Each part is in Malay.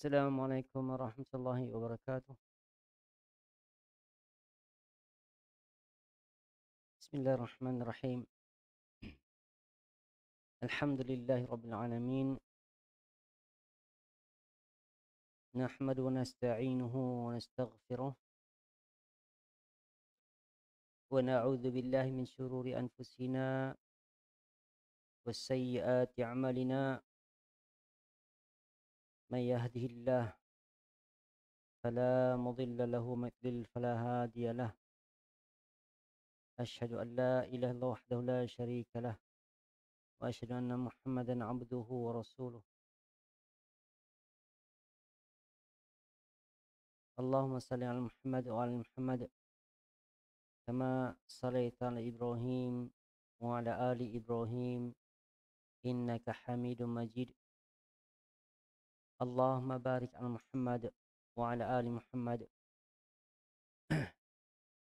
Assalamualaikum warahmatullahi wabarakatuh. Bismillahirrahmanirrahim. Alhamdulillahi rabbil alamin. Nahmadu wa nasta'inuhu wa nastaghfiruh. Wa na'udzu billahi min syururi anfusina wa sayyiati a'malina. Man yahdihillah fala mudilla lahu wa man yudlil fala hadiya lah. Asyhadu an la ilaha illallah wahdahu la syarika lah. Wa asyhadu anna Muhammadan 'abduhu wa rasuluh. Allahumma salli ala Muhammad wa ala Muhammad kama sallaita ala Ibrahim wa ala ali Ibrahim innaka Hamidum Majid. Allahumma barik ala Muhammad wa ala ali Muhammad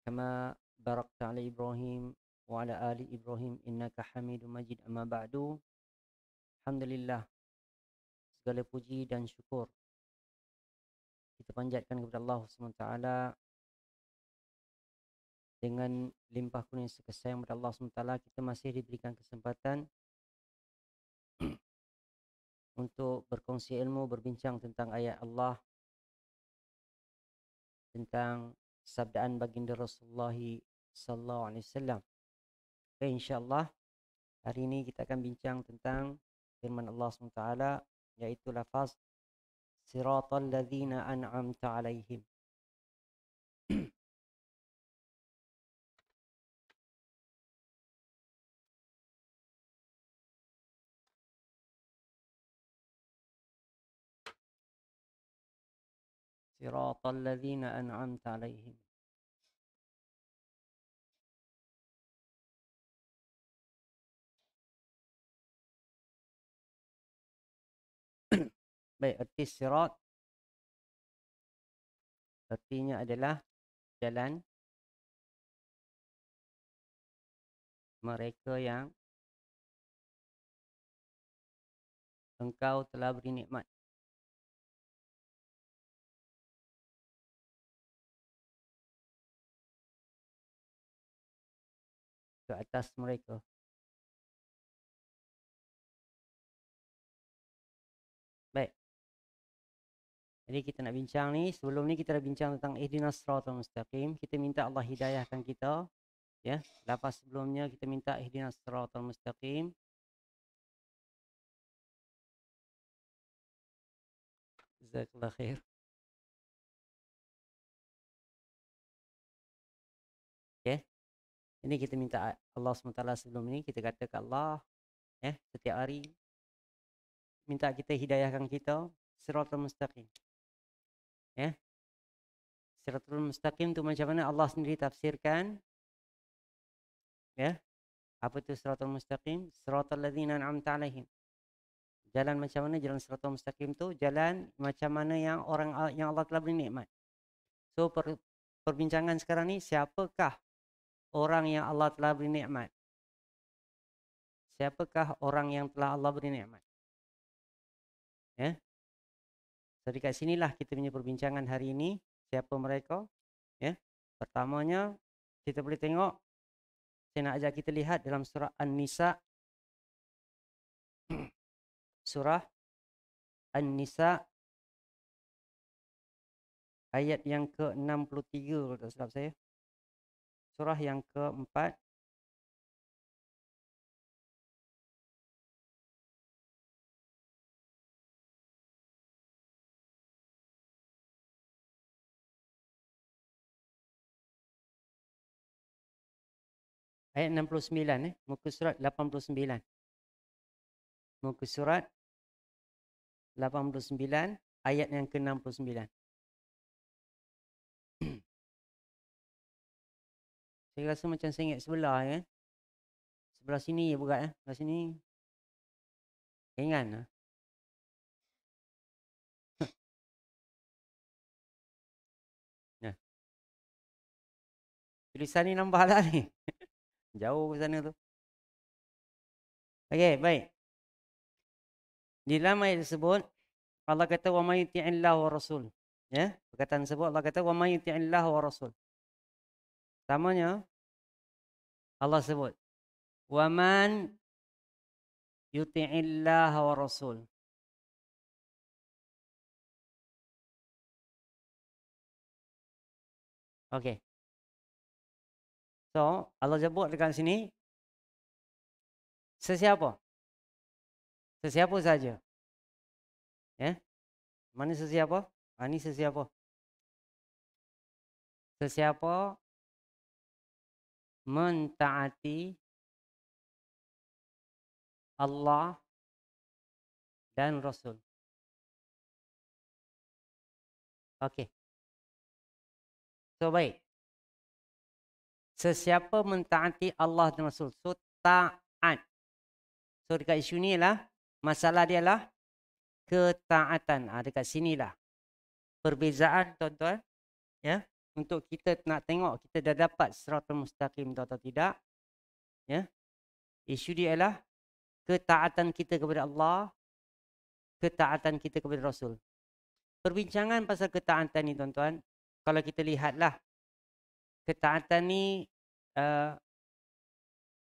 kama barakta ala Ibrahim wa ala ali Ibrahim innaka Hamidum Majid. Amma ba'du. Alhamdulillah, segala puji dan syukur kita panjatkan kepada Allah SWT dengan limpah kurnia kasih sayang kepada Allah SWT. Kita masih diberikan kesempatan untuk berkongsi ilmu, berbincang tentang ayat Allah, tentang sabdaan baginda Rasulullah sallallahu alaihi wasallam. Okay, insyaallah hari ini kita akan bincang tentang firman Allah SWT, yaitu lafaz siratal ladzina an'amta alaihim. Siratal ladzina an'amta alaihim. Baik, arti sirat artinya adalah jalan mereka yang engkau telah beri nikmat. Ke atas mereka. Baik. Jadi kita nak bincang ni, sebelum ni kita dah bincang tentang ihdinas siratal mustaqim. Kita minta Allah hidayahkan kita, ya. Lepas sebelumnya kita minta ihdinas siratal mustaqim. Jazakallah khair. Okay. Ini kita minta Allah SWT sebelum ni, kita kata ke Allah, setiap hari minta kita hidayahkan kita siratal mustaqim. Siratal mustaqim tu macam mana Allah sendiri tafsirkan. Apa tu siratal mustaqim? Siratal ladzina an'amta alaihim. Jalan macam mana jalan siratal mustaqim tu? Jalan macam mana yang orang yang Allah telah beri nikmat. So perbincangan sekarang ni, siapakah orang yang Allah telah beri nikmat? Siapakah orang yang telah Allah beri nikmat? So dekat sinilah kita punya perbincangan hari ini. Siapa mereka? Pertamanya kita boleh tengok, saya nak ajak kita lihat dalam surah An-Nisa. Surah An-Nisa ayat yang ke-63 kalau tak silap saya. Surah yang ke-4. Ayat 69, muka surat 89. Muka surat 89 ayat yang ke-69. Saya rasa macam saya ingat sebelah, kan? Sebelah sini je berat, sebelah sini ringan. Nah. Tulisan ni nampak lah ni. Jauh ke sana tu. Okey, baik. Di dalam ayat tersebut Allah kata wa may yuti'illahu wa rasul. Ya, perkataan tersebut Allah kata wa may yuti'illahu wa rasul. Pertamanya Allah sebut wa man yuti'illahu wa rasul. Okey. So, Allah sebut dekat sini sesiapa? Sesiapa saja. Ya. Mana sesiapa? Ini sesiapa? Sesiapa mentaati Allah dan Rasul. Okey. So, baik. Sesiapa mentaati Allah dan Rasul. So, taat. So, dekat isu ni lah, masalah dia lah ketaatan. Dekat sini lah. Perbezaan, tuan-tuan. Ya. Untuk kita nak tengok kita dah dapat siratal mustaqim atau tidak. Ya. Isu dia ialah ketaatan kita kepada Allah, ketaatan kita kepada Rasul. Perbincangan pasal ketaatan ni, tuan-tuan, kalau kita lihatlah, ketaatan ni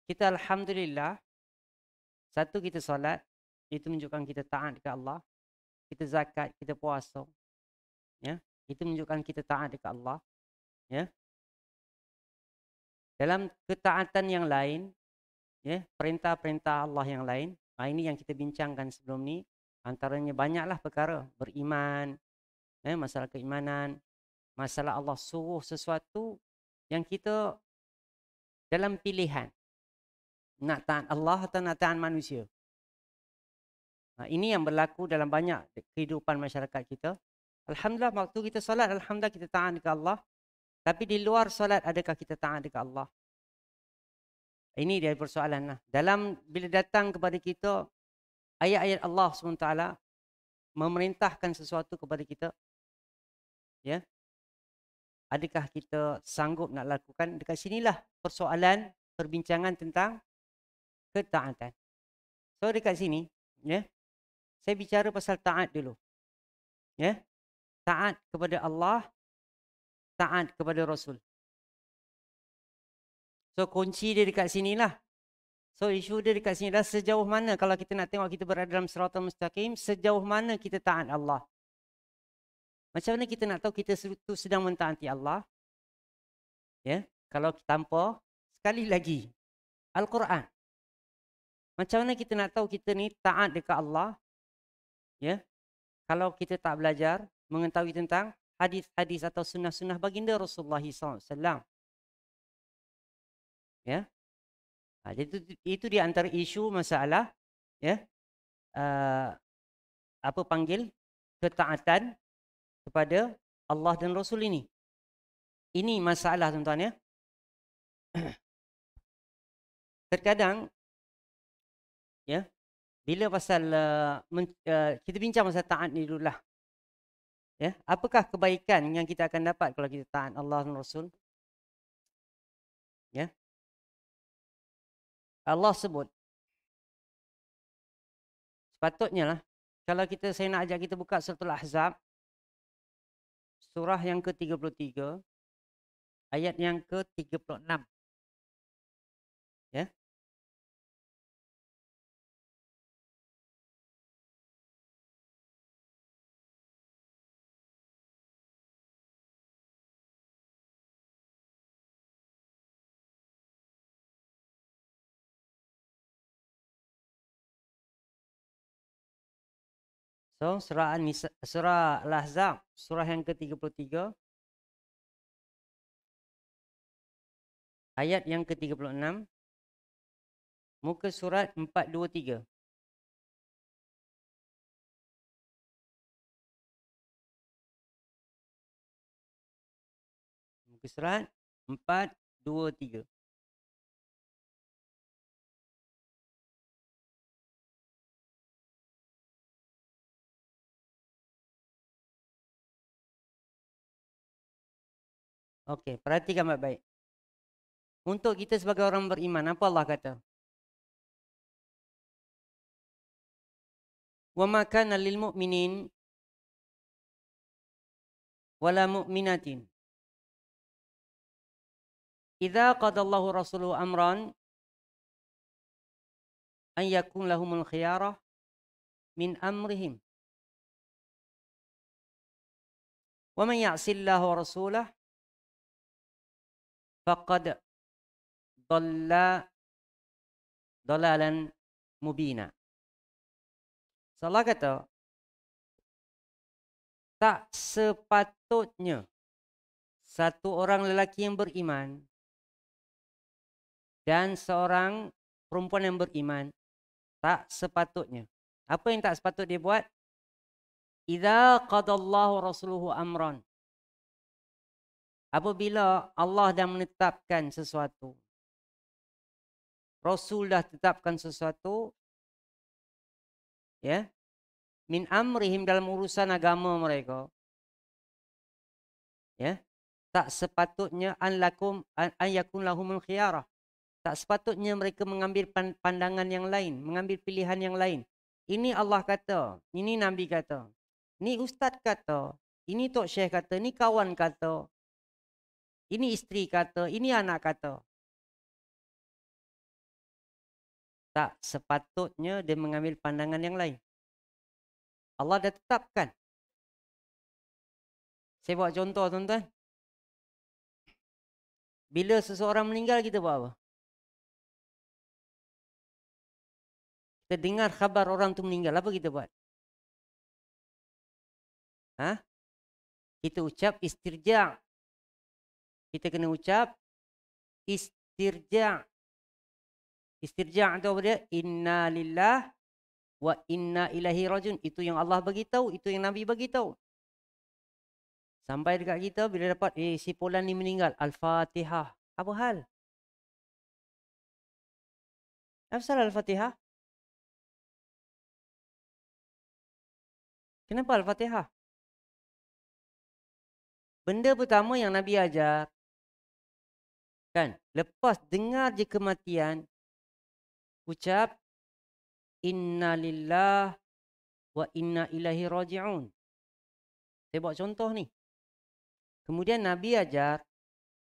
kita alhamdulillah, satu kita solat, itu menunjukkan kita taat dekat Allah. Kita zakat, kita puasa. Ya, itu menunjukkan kita taat dekat Allah. Ya. Dalam ketaatan yang lain, ya, perintah-perintah Allah yang lain, ini yang kita bincangkan sebelum ni, antaranya banyaklah perkara, beriman, masalah keimanan, masalah Allah suruh sesuatu yang kita dalam pilihan nak taat Allah atau nak taat manusia. Ini yang berlaku dalam banyak kehidupan masyarakat kita. Alhamdulillah, waktu kita solat, alhamdulillah kita taat dekat Allah. Tapi di luar solat, adakah kita taat dekat Allah? Ini dia persoalan lah. Dalam bila datang kepada kita ayat-ayat Allah SWT memerintahkan sesuatu kepada kita, ya, adakah kita sanggup nak lakukan? Dekat sinilah persoalan perbincangan tentang ketaatan. So dekat sini, ya, saya bicara pasal taat dulu. Ya. Taat kepada Allah, taat kepada Rasul. So kunci dia dekat sinilah. So isu dia dekat sini adalah sejauh mana kalau kita nak tengok kita berada dalam siratal mustaqim, sejauh mana kita taat Allah. Macam mana kita nak tahu kita itu sedang mentaati Allah? Ya, kalau tanpa sekali lagi Al-Quran. Macam mana kita nak tahu kita ni taat dekat Allah? Ya, kalau kita tak belajar mengetahui tentang hadis-hadis atau sunnah-sunnah baginda Rasulullah SAW. Ya, itu di antara isu masalah, ya, apa panggil ketaatan kepada Allah dan Rasul ini. Ini masalah, tuan-tuan, ya. Terkadang, ya, bila pasal kita bincang pasal taat ni dululah. Ya, apakah kebaikan yang kita akan dapat kalau kita taat Allah dan Rasul? Ya. Allah sebut, sepatutnya lah, kalau saya nak ajak kita buka surah Al-Ahzab, surah yang ke-33, ayat yang ke-36. Ya. So, surah Al-Ahzab, surah yang ke-33, ayat yang ke-36, muka surat 423. Muka surat 423. Okey, perhatikan baik-baik. Untuk kita sebagai orang beriman, apa Allah kata? Wa ma kana lil mu'minin wala mu'minatin idza qadallahu rasuluhu amran an yakun lahumul khiyarah min amrihim wa man ya'sillaha wa rasulahu faqad dhalla dhalalan mubina. Allah kata, tak sepatutnya satu orang lelaki yang beriman dan seorang perempuan yang beriman, tak sepatutnya. Apa yang tak sepatut dia buat? Idza qadallahu rasuluhu amran. Apabila Allah dah menetapkan sesuatu, Rasul dah tetapkan sesuatu, ya, min amrihim, dalam urusan agama mereka, ya, tak sepatutnya an yakun lahumul khiyarah. Tak sepatutnya mereka mengambil pandangan yang lain, mengambil pilihan yang lain. Ini Allah kata, ini Nabi kata, ini Ustaz kata, ini Tok Syekh kata, ini kawan kata, ini isteri kata, ini anak kata. Tak sepatutnya dia mengambil pandangan yang lain. Allah dah tetapkan. Saya buat contoh, tuan-tuan. Bila seseorang meninggal, kita buat apa? Kita dengar khabar orang tu meninggal, apa kita buat? Kita ucap istirja'. Kita kena ucap istirja'. Istirja' itu apa dia? Inna lillah wa inna ilaihi rajiun. Itu yang Allah bagi tahu, itu yang Nabi bagi tahu. Sampai dekat kita bila dapat si fulan ni meninggal, Al-Fatihah. Apa hal? Apa salah Al-Fatihah? Kenapa Al-Fatihah? Benda pertama yang Nabi ajar, kan, lepas dengar je kematian, ucap inna lillah wa inna ilaihi raji'un. Saya buat contoh ni. Kemudian Nabi ajar,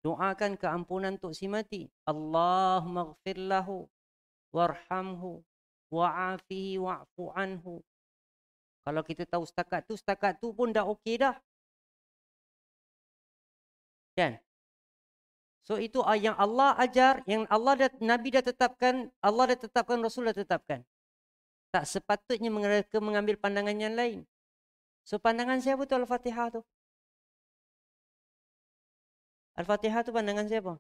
doakan keampunan untuk si mati. Allahumma ghfir lahu warhamhu wa'afihi wa'fu anhu. Kalau kita tahu setakat tu pun dah okey dah. Kan? So itu yang Allah ajar, yang Allah Nabi dah tetapkan, Allah dah tetapkan, Rasul dah tetapkan. Tak sepatutnya mereka mengambil pandangan yang lain. So pandangan siapa tu Al-Fatihah tu? Al-Fatihah tu pandangan siapa?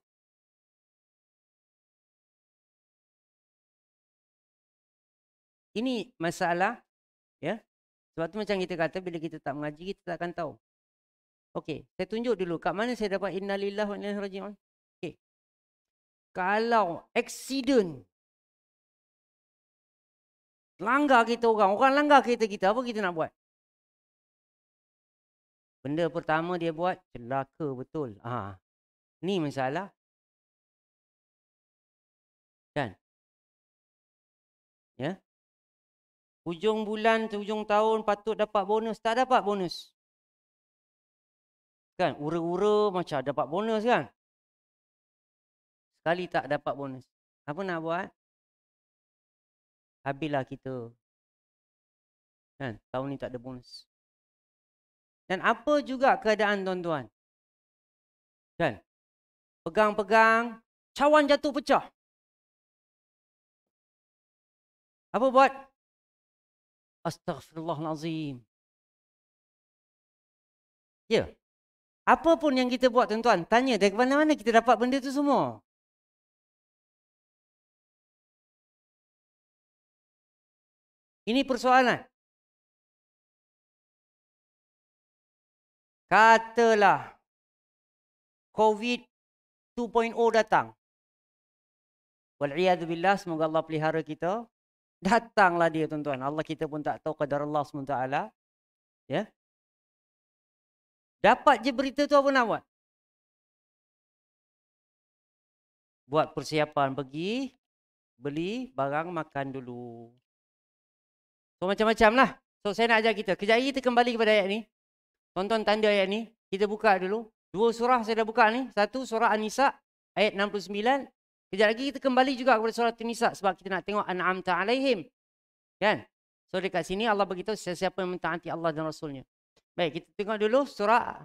Ini masalah, ya. Sebab tu macam kita kata, bila kita tak mengaji, kita tak akan tahu. Okey, saya tunjuk dulu kat mana saya dapat inna lillahi wa inna ilaihi raji'un. Okey. Kalau accident langgar kita orang langgar kereta kita, apa kita nak buat? Benda pertama dia buat, celaka betul. Ni masalah. Kan? Ya. Hujung bulan, hujung tahun patut dapat bonus, tak dapat bonus. Kan? Ura-ura macam dapat bonus kan? Sekali tak dapat bonus. Apa nak buat? Habislah kita. Kan? Tahun ni tak ada bonus. Dan apa juga keadaan tuan-tuan? Kan? Pegang-pegang, cawan jatuh pecah. Apa buat? Astaghfirullahalazim. Ya. Apa pun yang kita buat tuan-tuan, tanya dari mana-mana kita dapat benda tu semua. Ini persoalan. Katalah COVID 2.0 datang. Wal'iyadzubillah, semoga Allah pelihara kita. Datanglah dia tuan-tuan. Allah kita pun tak tahu qadar Allah SWT. Ya. Dapat je berita tu, apa nak buat? Buat persiapan, pergi beli barang makan dulu. So macam-macam lah. So saya nak ajar kita. Kejap lagi kita kembali kepada ayat ni. Tonton tanda ayat ni. kita buka dulu. 2 surah saya dah buka ni. Satu surah An-Nisa ayat 69. Kejap lagi kita kembali juga kepada surah An-Nisa sebab kita nak tengok an'amta alaihim. Kan? So dekat sini Allah beritahu sesiapa yang mentaati Allah dan Rasulnya. Baik, kita tengok dulu surah.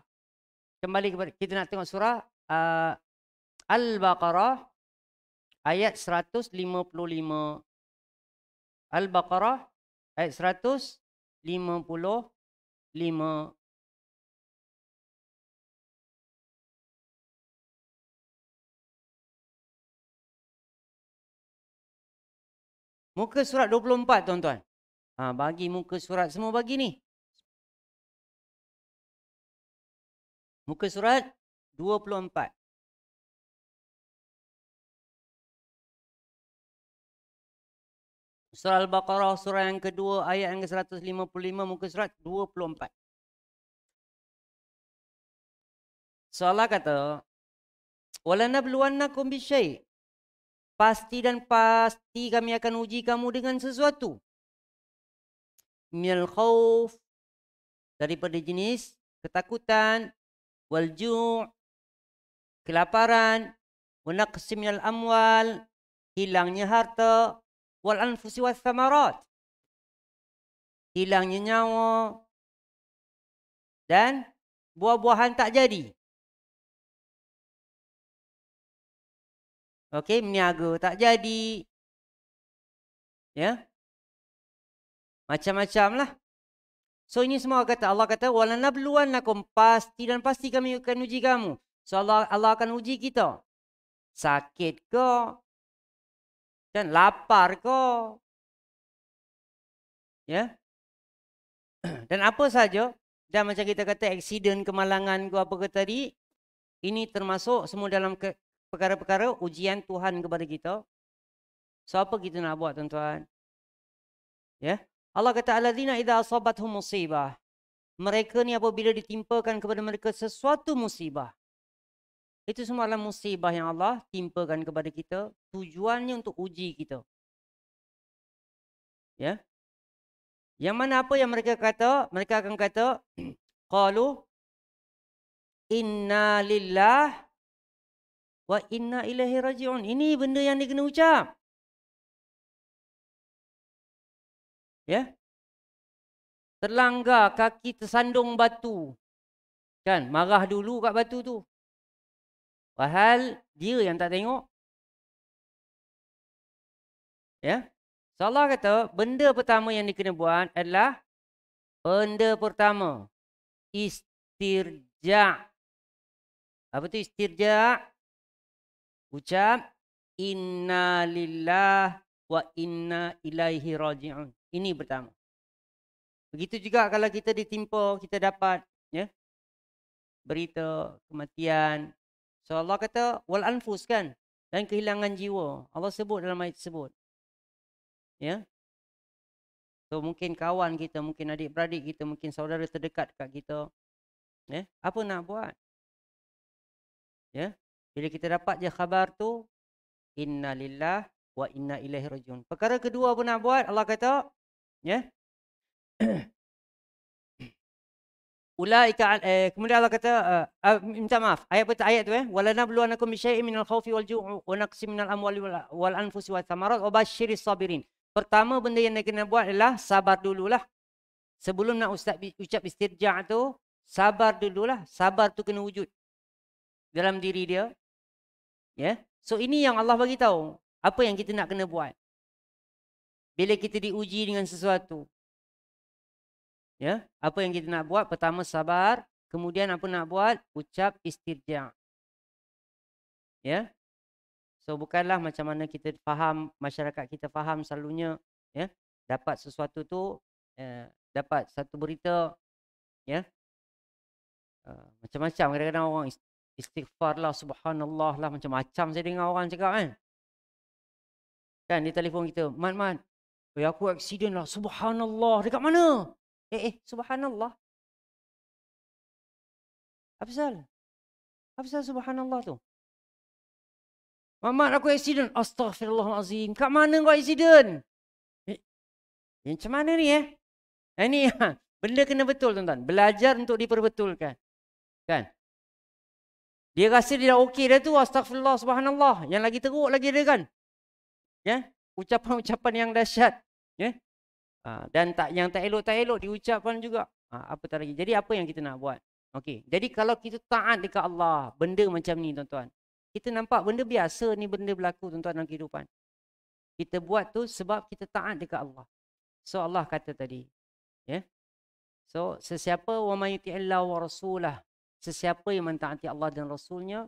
Kembali kepada kita nak tengok surah Al-Baqarah ayat 155. Al-Baqarah ayat 155. Muka surat 24 tuan-tuan. Bagi muka surat semua bagi ni. Muka surat 24. Surah Al-Baqarah surah yang kedua ayat yang ke-155 muka surat 24. So Allah kata, "Walanabluwannakum bisyai'." Pasti dan pasti kami akan uji kamu dengan sesuatu. Minal khauf, daripada jenis ketakutan, wal ju', kelaparan, wa naqsi minal amwal, hilangnya harta, wal anfusi was thamarat, hilangnya nyawa dan buah-buahan tak jadi. Okey, meniaga tak jadi. Ya. Macam-macam lah. So ini semua Allah kata walanabluwannakum, pasti dan pasti kami akan uji kamu. So Allah akan uji kita. Sakit ke? Dan lapar ke? Ya. Dan apa saja. Dan macam kita kata aksiden, kemalangan ke apa ke tadi, ini termasuk semua dalam perkara-perkara ujian Tuhan kepada kita. So apa kita nak buat tuan-tuan? Ya. Allah kata alladzina idza asabathum musibah. Mereka ni apabila ditimpakan kepada mereka sesuatu musibah. Itu semua adalah musibah yang Allah timpakan kepada kita, tujuannya untuk uji kita. Ya. Yang mana apa yang mereka kata? Mereka akan kata qalu inna lillah wa inna ilaihi raji'un. Ini benda yang dia kena ucap. Ya. Terlanggar, kaki tersandung batu. Kan, marah dulu kat batu tu. Padahal dia yang tak tengok. Ya. So Allah kata, benda pertama yang dia kena buat adalah benda pertama, istirja'. Apa tu istirja'? Ucap inna lillah wa inna ilaihi raji'un. Ini pertama. Begitu juga kalau kita ditimpa, kita dapat ya berita kematian. So Allah kata wal anfus kan, dan kehilangan jiwa. Allah sebut dalam ayat tersebut. Ya. So mungkin kawan kita, mungkin adik-beradik kita, mungkin saudara terdekat dekat kita. Ya, apa nak buat? Ya. Bila kita dapat je khabar tu, inna lillah wa inna ilaihi rajiun. Perkara kedua apa nak buat? Allah kata, ya. Ulaika kemudian Allah kata minta maaf ayat tu walanabluwannakum bisyai'in minal khaufi wal ju' wa naqsin minal amwali wal anfusi wath thamarat wa basyiris sabirin. Pertama benda yang dia kena buat adalah sabar dululah. Sebelum nak ustaz ucap istirja' tu, sabar dululah. Sabar tu kena wujud dalam diri dia. Ya. So ini yang Allah bagi tahu, apa yang kita nak kena buat bila kita diuji dengan sesuatu. Ya, apa yang kita nak buat? Pertama sabar, kemudian apa nak buat? Ucap istirja'. Ya. So bukanlah macam mana kita faham, masyarakat kita faham selalunya, ya, dapat sesuatu tu, dapat satu berita, ya. Macam-macam kadang-kadang orang istighfar lah, subhanallah lah, macam-macam saya dengar orang cakap kan. Kan di telefon kita, "Man, aku aksiden lah, subhanallah." Dekat mana? Subhanallah. Apa pasal? Apa pasal subhanallah tu? "Mamat, aku aksiden." Astaghfirullahalazim. Kat mana kau aksiden? Macam mana ni Ini benda kena betul tuan-tuan. Belajar untuk diperbetulkan. Kan? Dia rasa dia dah okey dah tu, astagfirullah, subhanallah. Yang lagi teruk lagi dia kan. Ya, ucapan-ucapan yang dahsyat. Ya. Dan yang tak elok diucapkan juga. Apa tak lagi. Jadi apa yang kita nak buat? Okey. Jadi kalau kita taat dekat Allah, benda macam ni tuan-tuan. Kita nampak benda biasa ni, benda berlaku tuan-tuan dalam kehidupan. Kita buat tu sebab kita taat dekat Allah. So Allah kata tadi, ya. So sesiapa wa may yuti'illah wa rasulah, sesiapa yang mentaati Allah dan Rasulnya,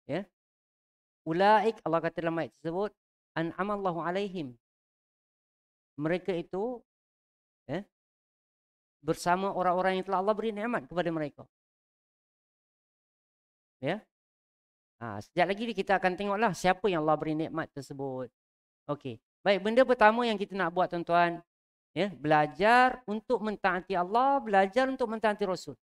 ya. Ulaik, Allah kata dalam ayat tersebut, an'amallahu alaihim. Mereka itu, ya, bersama orang-orang yang telah Allah beri nikmat kepada mereka. Ya. Sekejap lagi kita akan tengoklah siapa yang Allah beri nikmat tersebut. Okey. Baik, benda pertama yang kita nak buat tuan-tuan, ya, belajar untuk mentaati Allah, belajar untuk mentaati Rasul.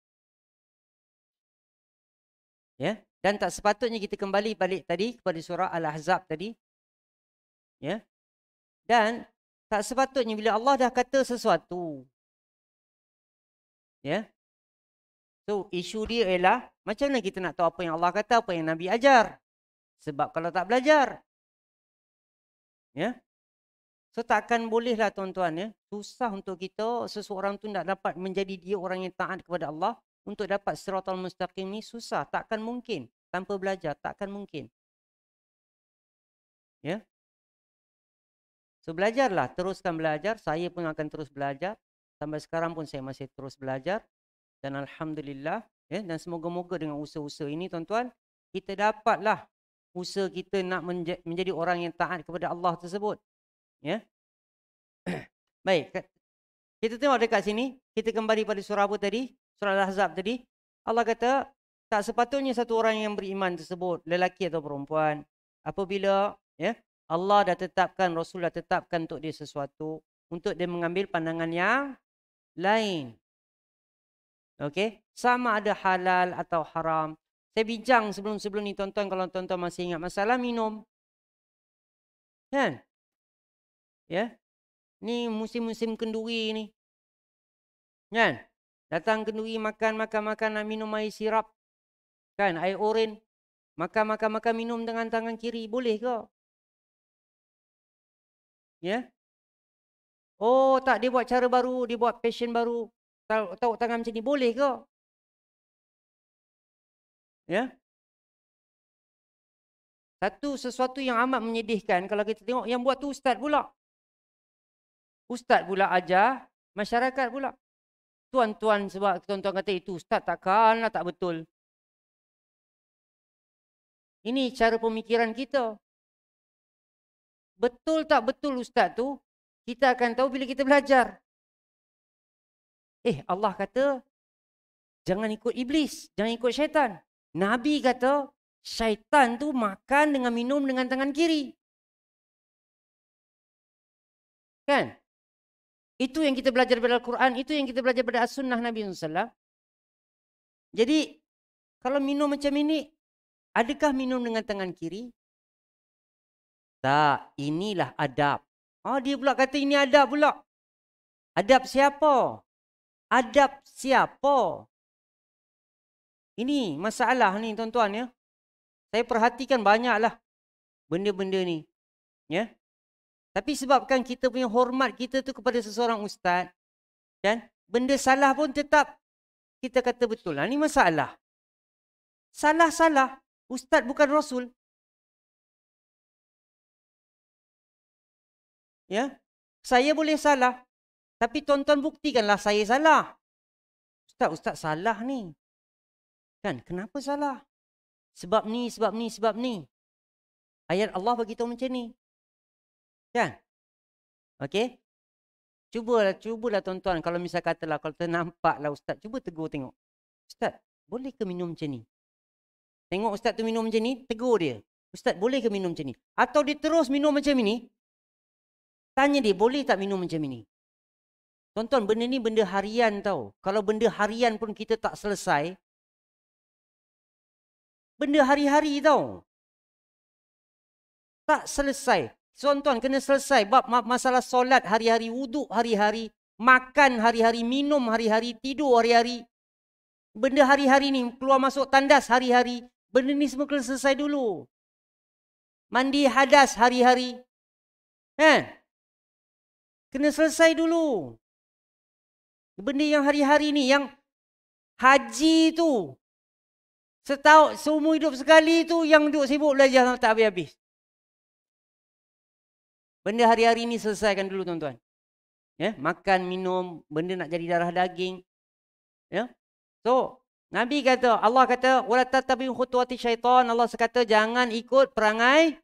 Ya, dan tak sepatutnya kita kembali balik tadi kepada surah Al-Ahzab tadi. Ya. Dan tak sepatutnya bila Allah dah kata sesuatu. Ya. So, isu dia ialah macam mana kita nak tahu apa yang Allah kata, apa yang Nabi ajar? Sebab kalau tak belajar, ya. So takkan bolehlah tuan-tuan, ya. Susah untuk kita seseorang tu nak dapat menjadi dia orang yang taat kepada Allah, untuk dapat siratal mustaqim ni susah, takkan mungkin tanpa belajar, takkan mungkin. Ya. So belajarlah, teruskan belajar, saya pun akan terus belajar. Sampai sekarang pun saya masih terus belajar dan alhamdulillah, ya, dan semoga-moga dengan usaha-usaha ini tuan-tuan, kita dapatlah usaha kita nak menjadi orang yang taat kepada Allah tersebut. Ya. Baik, kita tengok dekat sini, kita kembali pada surah apa tadi? Surah Al-Ahzab tadi. Allah kata, tak sepatutnya satu orang yang beriman tersebut, lelaki atau perempuan, apabila, ya, Allah dah tetapkan, Rasul dah tetapkan untuk dia sesuatu, untuk dia mengambil pandangan yang lain. Okey, sama ada halal atau haram. Saya bincang sebelum ni tuan-tuan, kalau tuan-tuan masih ingat masalah minum. Kan? Ya. Ni musim-musim kenduri ni. Kan? Datang kenduri makan nak minum air sirap. Kan? Air oren. Makan minum dengan tangan kiri. Boleh ke? Ya? Oh tak, dia buat cara baru. Dia buat passion baru. Tahu tangan macam ni. Boleh ke? Ya? Sesuatu yang amat menyedihkan. Kalau kita tengok yang buat tu ustaz pula. Ustaz pula ajar, masyarakat pula. Tuan-tuan, sebab tuan-tuan kata itu ustaz, takkanlah tak betul. Ini cara pemikiran kita. Betul tak betul ustaz tu, kita akan tahu bila kita belajar. Allah kata, jangan ikut iblis, jangan ikut syaitan. Nabi kata, syaitan tu makan dengan minum dengan tangan kiri. Kan? Itu yang kita belajar pada Al-Quran, itu yang kita belajar pada As-Sunnah Nabi SAW. Jadi, kalau minum macam ini, adakah minum dengan tangan kiri? Tak, inilah adab. Dia pula kata ini adab pula. Adab siapa? Adab siapa? Ini masalah ni tuan-tuan, ya. Saya perhatikan banyaklah benda-benda ni. Ya. Tapi sebabkan kita punya hormat kita tu kepada seseorang ustaz, kan? Benda salah pun tetap kita kata betul. Ini masalah. Salah. Ustaz bukan Rasul. Ya. Saya boleh salah. Tapi tuan-tuan buktikanlah saya salah. Ustaz salah ni. Kan? Kenapa salah? Sebab ni. Ayat Allah bagi tahu macam ni. Kan? Okey? Cubalah tuan-tuan, kalau misal katalah, kalau ternampaklah ustaz, cuba tegur tengok. Ustaz, boleh ke minum macam ni? Tengok ustaz tu minum macam ni, tegur dia. Ustaz, boleh ke minum macam ni? Atau dia terus minum macam ni, tanya dia, boleh tak minum macam ni? Tuan-tuan, benda ni benda harian tau. Kalau benda harian pun kita tak selesai, benda hari-hari tau. Tak selesai. Tuan-tuan kena selesai bab masalah solat hari-hari, wuduk hari-hari, makan hari-hari, minum hari-hari, tidur hari-hari. Benda hari-hari ni, keluar masuk tandas hari-hari. Benda ni semua kena selesai dulu. Mandi hadas hari-hari. Kan? Kena selesai dulu. Benda yang hari-hari ni, yang haji tu, setahun, seumur hidup sekali tu, yang duduk sibuk belajar sampai tak habis-habis. Benda hari-hari ni selesaikan dulu tuan-tuan. Ya, makan, minum, benda nak jadi darah daging. Ya. So, Nabi kata, Allah kata, wala tattabi'u khutuwati syaitan. Allah kata jangan ikut perangai,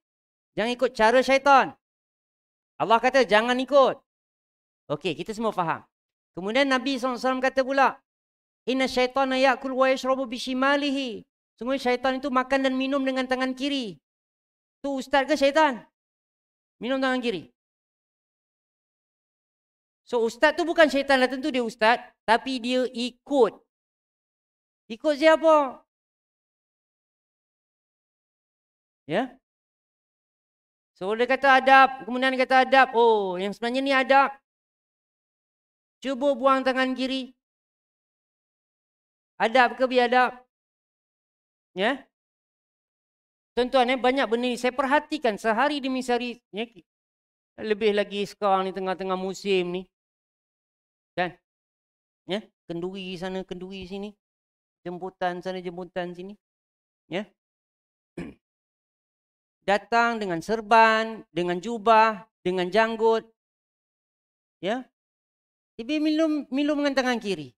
jangan ikut cara syaitan. Allah kata jangan ikut. Okey, kita semua faham. Kemudian Nabi SAW kata pula, inna syaitana ya'kul wa yashrabu bishimalihi. Sungguh syaitan itu makan dan minum dengan tangan kiri. Tu ustaz ke syaitan? Minum tangan kiri. So ustaz tu bukan syaitan lah, tentu dia ustaz, tapi dia ikut. Ikut siapa? Ya. So dia kata adab, kemudian dia kata adab. Oh, yang sebenarnya ni adab. Cuba buang tangan kiri. Adab ke biadab? Ya. Tuan-tuan, banyak benda ni saya perhatikan sehari demi sehari. Ya, lebih lagi sekarang ni tengah-tengah musim ni. Kan? Ya, kenduri sana, kenduri sini. Jemputan sana, jemputan sini. Ya. Datang dengan serban, dengan jubah, dengan janggut. Ya. Tapi minum dengan tangan kiri.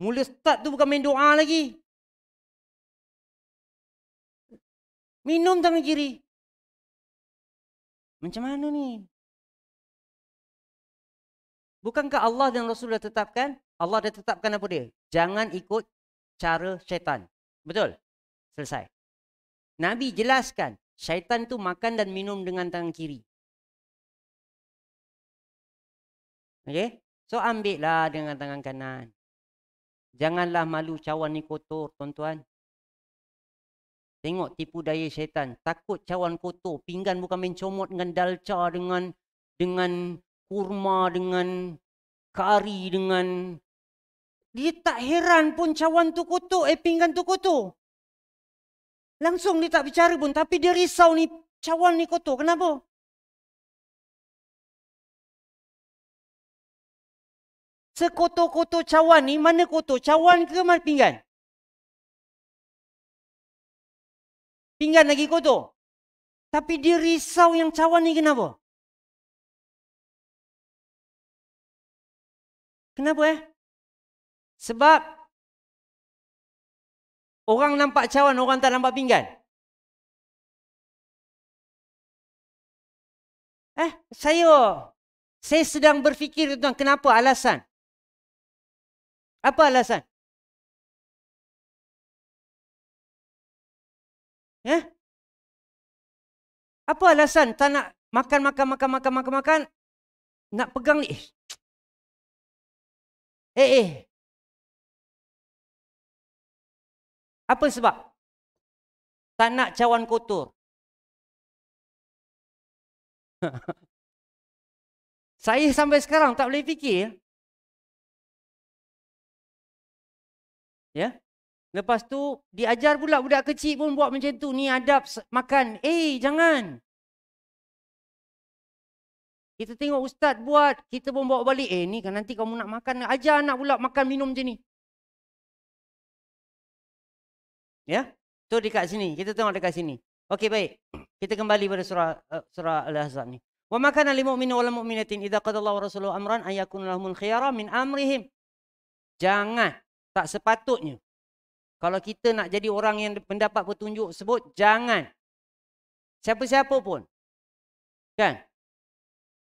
Mula start tu bukan main doa lagi. Minum tangan kiri. Macam mana ni? Bukankah Allah dan Rasul dah tetapkan? Allah dah tetapkan apa dia? Jangan ikut cara syaitan. Betul? Selesai. Nabi jelaskan, syaitan tu makan dan minum dengan tangan kiri. Okey? So ambillah dengan tangan kanan. Janganlah malu cawan ni kotor, tuan-tuan. Tengok tipu daya syaitan. Takut cawan kotor. Pinggan bukan main comot dengan dalca, dengan kurma, dengan kari, dengan... Dia tak heran pun cawan tu kotor, pinggan tu kotor. Langsung dia tak bicara pun. Tapi dia risau ni, cawan ni kotor. Kenapa? Sekotor-kotor cawan ni, mana kotor? Cawan ke mana pinggan? Pinggan lagi kotor. Tapi dia risau yang cawan ni kenapa? Kenapa Sebab orang nampak cawan, orang tak nampak pinggan. Saya sedang berfikir tentang kenapa alasan. Apa alasan? Apa alasan tak nak makan, nak pegang ni? Apa sebab? Tak nak cawan kotor. Saya sampai sekarang tak boleh fikir. Ya. Lepas tu diajar pula budak kecil pun buat macam tu. Ni adab makan. Jangan. Kita tengok ustaz buat, kita pun bawa balik. Ni kan nanti kamu nak makan, ajar anak pula makan minum macam ni. Ya. So dekat sini, kita tengok dekat sini. Okey, baik. Kita kembali pada surah Al-Ahzab ni. Wa ma kana lil mu'minin wal mu'minatin idza qadallahu wa rasuluhu amran ay yakuna lahumul khiyara min amrihim. Jangan, tak sepatutnya. Kalau kita nak jadi orang yang mendapat petunjuk sebut, jangan. Siapa-siapa pun. Kan?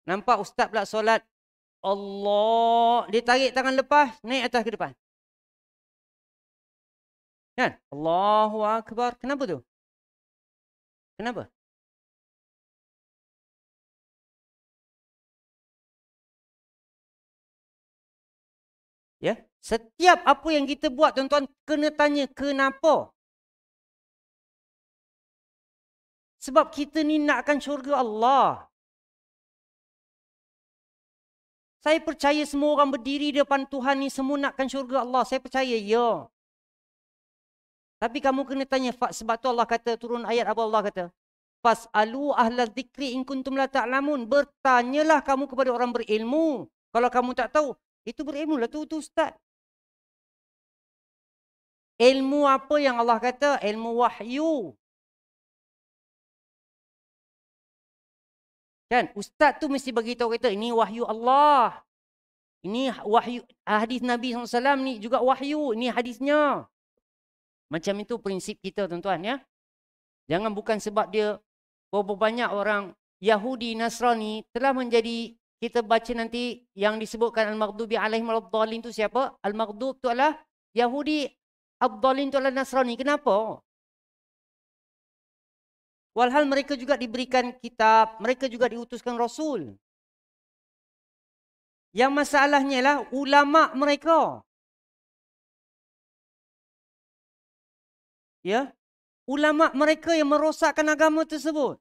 Nampak ustaz pula solat, Allah, dia tarik tangan lepas, naik atas ke depan. Kan? Allahu Akbar. Kenapa tu? Kenapa? Ya, setiap apa yang kita buat, tuan-tuan, kena tanya kenapa. Sebab kita ni nakkan syurga Allah. Saya percaya semua orang berdiri depan Tuhan ni semua nakkan syurga Allah. Saya percaya, ya. Tapi kamu kena tanya, sebab tu Allah kata, turun ayat apa Allah kata? Fas'alu ahla dzikri in kuntum la ta'lamun. Bertanyalah kamu kepada orang berilmu. Kalau kamu tak tahu, itu berilmu lah tu ustaz. Ilmu apa yang Allah kata? Ilmu wahyu. Kan? Ustaz tu mesti bagi tahu kita, ini wahyu Allah. Ini wahyu, hadis Nabi SAW ni juga wahyu. Ini hadisnya. Macam itu prinsip kita tuan-tuan ya. Jangan bukan sebab dia berapa banyak orang Yahudi, Nasrani telah menjadi, kita baca nanti yang disebutkan Al-Maghdubi alaihim waladdallin tu siapa? Al-Maghdub tu adalah Yahudi, Ad-Dallin tu adalah Nasrani. Kenapa? Walhal mereka juga diberikan kitab, mereka juga diutuskan Rasul. Yang masalahnya lah ulama mereka. Ya, ulama mereka yang merosakkan agama tersebut.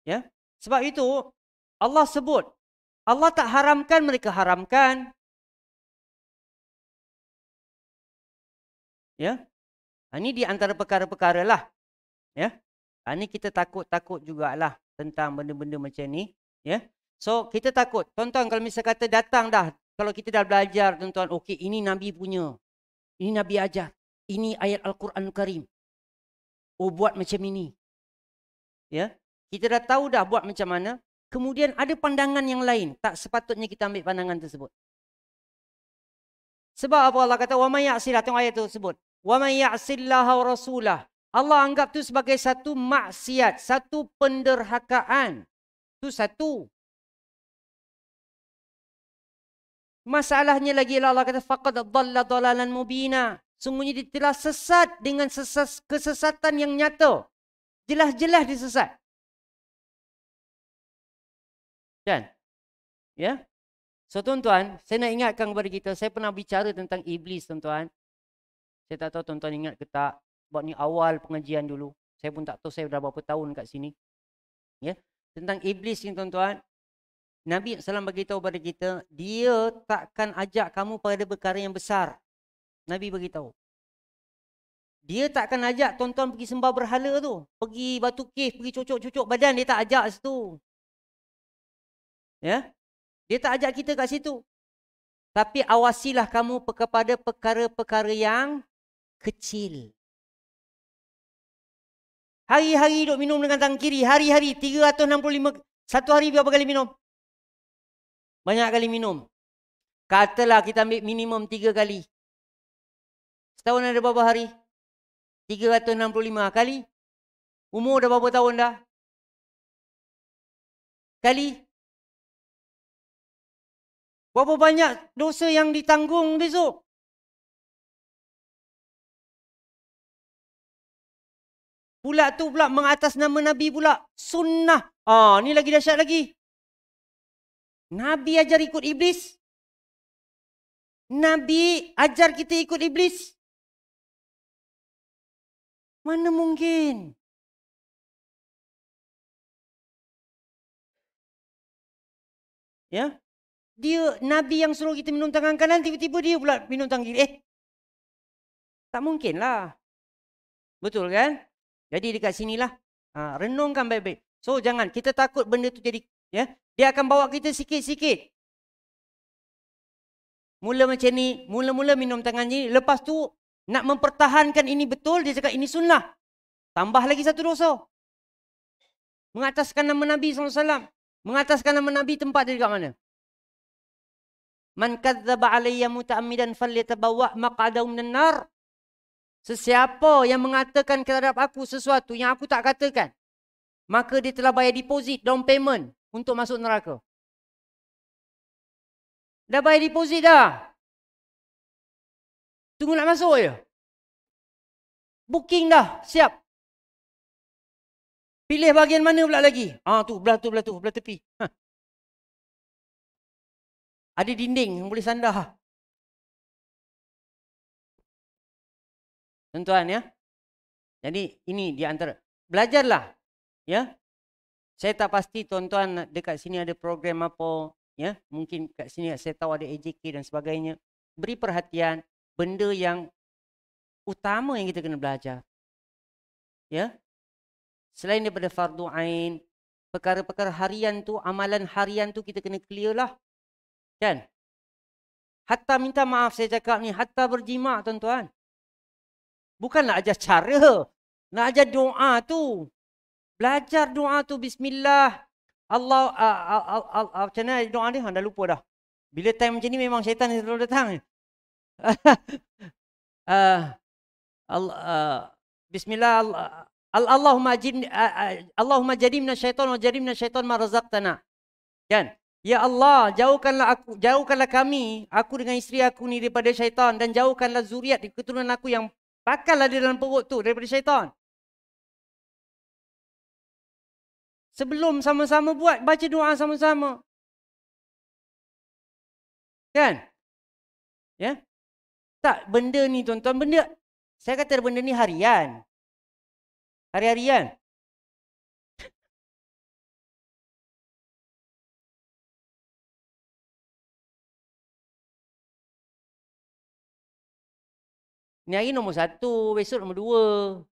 Ya, sebab itu Allah sebut, Allah tak haramkan, mereka haramkan. Ya, ini di antara perkara-perkara lah. Ya, ini kita takut jugalah tentang benda-benda macam ni. Ya, so kita takut. Tuan-tuan kalau misalnya kata datang dah, kalau kita dah belajar tuan-tuan, okey ini Nabi punya, ini Nabi ajar, ini ayat Al-Quran Karim. Oh buat macam ini. Ya, kita dah tahu dah buat macam mana. Kemudian ada pandangan yang lain. Tak sepatutnya kita ambil pandangan tersebut. Sebab apa Allah kata, wa may ya'sillah, tengok ayat tu sebut. Wa may ya'sillaha wa rasulah. Allah anggap tu sebagai satu maksiat, satu penderhakaan. Itu satu. Masalahnya lagi Allah kata, faqad dhalla dhalalan mubina. Sungguhnya dia telah sesat dengan kesesatan yang nyata. Jelas-jelas dia sesat. Kan? Ya? So tuan-tuan, saya nak ingatkan kepada kita, saya pernah bicara tentang iblis tuan-tuan. Saya tak tahu tuan-tuan ingat ke tak. Buat ni awal pengajian dulu. Saya pun tak tahu saya dah berapa tahun kat sini. Ya? Tentang iblis ni tuan-tuan. Nabi SAW beritahu kepada kita, dia takkan ajak kamu pada perkara yang besar. Nabi beritahu. Dia takkan ajak tuan-tuan pergi sembah berhala tu. Pergi batu kif, pergi cucuk-cucuk badan, dia tak ajak situ. Ya? Dia tak ajak kita kat situ. Tapi awasilah kamu kepada perkara-perkara yang kecil. Hari-hari duk minum dengan tangan kiri. Hari-hari 365. Satu hari berapa kali minum? Banyak kali minum. Katalah kita ambil minimum 3 kali. Setahun ada berapa hari? 365 kali. Umur dah berapa tahun dah? Kali. Berapa banyak dosa yang ditanggung besok? Pula tu pula mengatas nama Nabi pula. Sunnah. Ni lagi dahsyat lagi. Nabi ajar ikut iblis. Nabi ajar kita ikut iblis. Mana mungkin? Ya? Dia Nabi yang suruh kita minum tangan kanan, tiba-tiba dia pula minum tangan kiri. Tak mungkin lah. Betul kan? Jadi dekat sinilah. Renungkan baik-baik. So jangan, kita takut benda tu jadi, ya, dia akan bawa kita sikit-sikit. Mula macam ni, mula-mula minum tangan ni, lepas tu nak mempertahankan ini betul, dia cakap ini sunnah. Tambah lagi satu dosa. Mengataskan nama Nabi SAW. Mengataskan nama Nabi, tempat dia dekat mana? Man kadzdzaba alayya muta'ammidan falyatabawwa maq'adahu minan nar. Sesiapa yang mengatakan terhadap aku sesuatu yang aku tak katakan, maka dia telah bayar deposit, down payment untuk masuk neraka. Dah bayar deposit dah. Tunggu nak masuk je. Booking dah, siap. Pilih bahagian mana pula lagi? Tu, belah tepi. Ada dinding yang boleh sandar. Tuan-tuan ya. Jadi ini di antara, belajarlah. Ya. Saya tak pasti tuan-tuan dekat sini ada program apa, ya. Mungkin kat sini saya tahu ada AJK dan sebagainya. Beri perhatian benda yang utama yang kita kena belajar. Ya. Selain daripada fardu ain, perkara-perkara harian tu, amalan harian tu kita kena clear lah. Kan? Hatta minta maaf saya cakap ni, hatta berjima tuan-tuan. Bukan nak ajar cara, nak ajar doa tu. Belajar doa tu bismillah. Allah macam mana doa dia? Dah lupa dah. Bila time macam ni memang syaitan yang selalu datang. Bismillah Allahumma jadimna syaitan wa jadimna syaitan ma razaqtana. Kan? Ya Allah, jauhkanlah kami, aku dengan isteri aku ni daripada syaitan, dan jauhkanlah zuriat keturunan aku yang bakal ada dalam perut tu daripada syaitan. Sebelum sama-sama buat, baca doa sama-sama. Kan? Ya? Tak, benda ni tuan-tuan, saya kata benda ni harian. Hari-harian. Ni hari nombor 1, besok nombor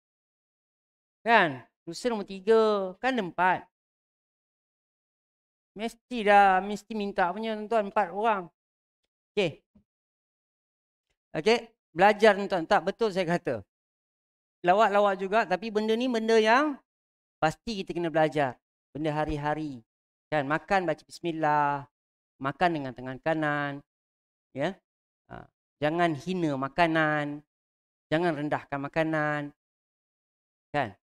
2. Kan? Lusa nombor 3, kan ada 4. Mesti minta punya tuan-tuan 4 orang. Okey. Okey, belajar tuan-tuan. Tak betul saya kata. Lawak-lawak juga, tapi benda ni benda yang pasti kita kena belajar. Benda hari-hari. Kan? Makan baca bismillah. Makan dengan tangan kanan. Ya. Jangan hina makanan. Jangan rendahkan makanan. Kan?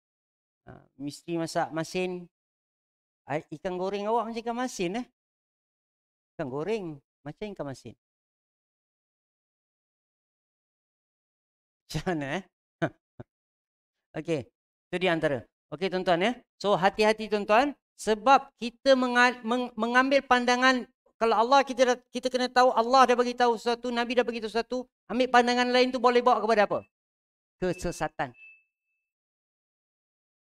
Mesti masak masin. Ikan goreng awak macam ikan masin Ikan goreng macam ikan masin. Macam mana Okey, itu di antara. Okey tuan-tuan ya. So hati-hati tuan-tuan, sebab kita mengambil pandangan, kalau Allah kita kena tahu Allah dah bagi tahu sesuatu, Nabi dah bagi tahu sesuatu, ambil pandangan lain tu boleh bawa kepada apa? Kesesatan.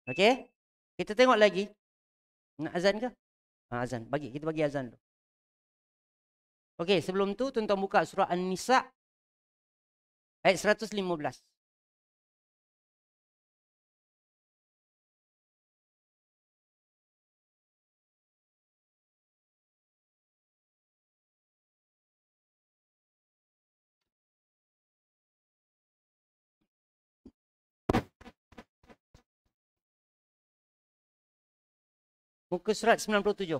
Okey? Kita tengok lagi. Nak azan ke? Azan. Kita bagi azan dulu. Okey, sebelum tu tuan-tuan buka surah An-Nisa ayat 115. Muka surat 97.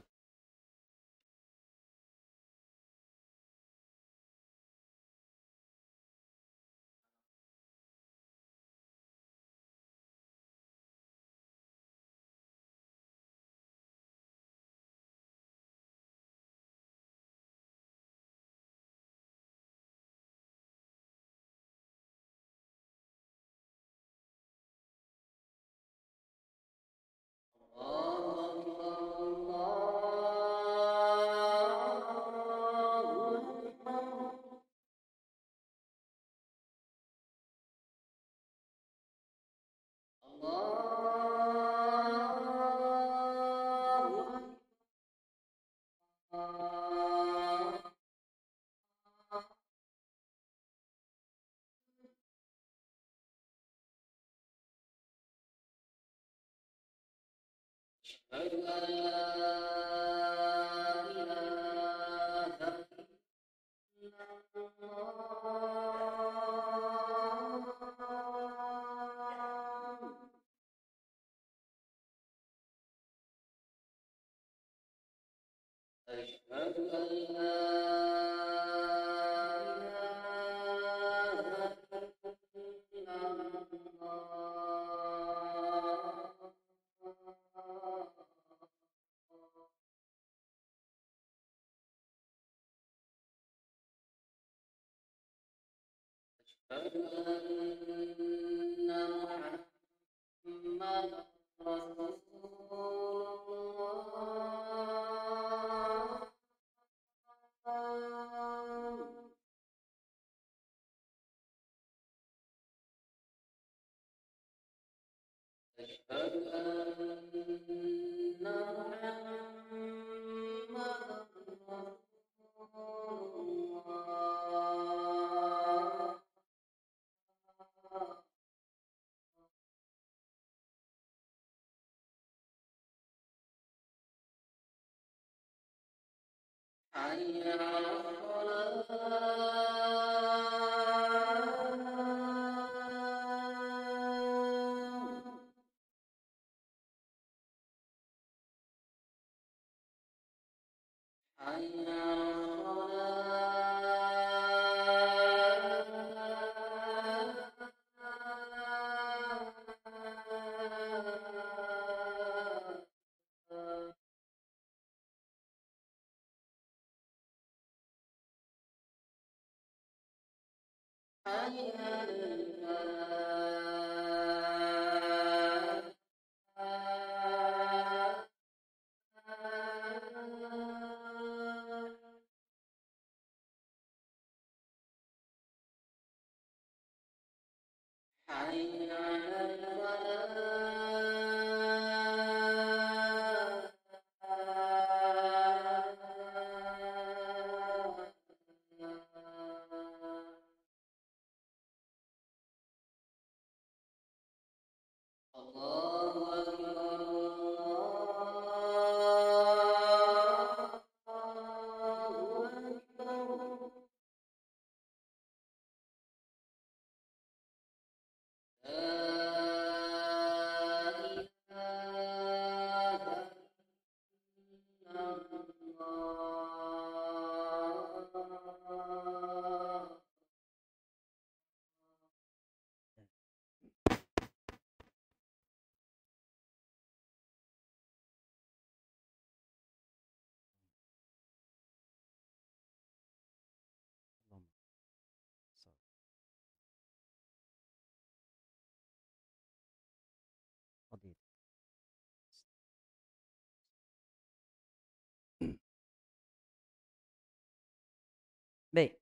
Baik.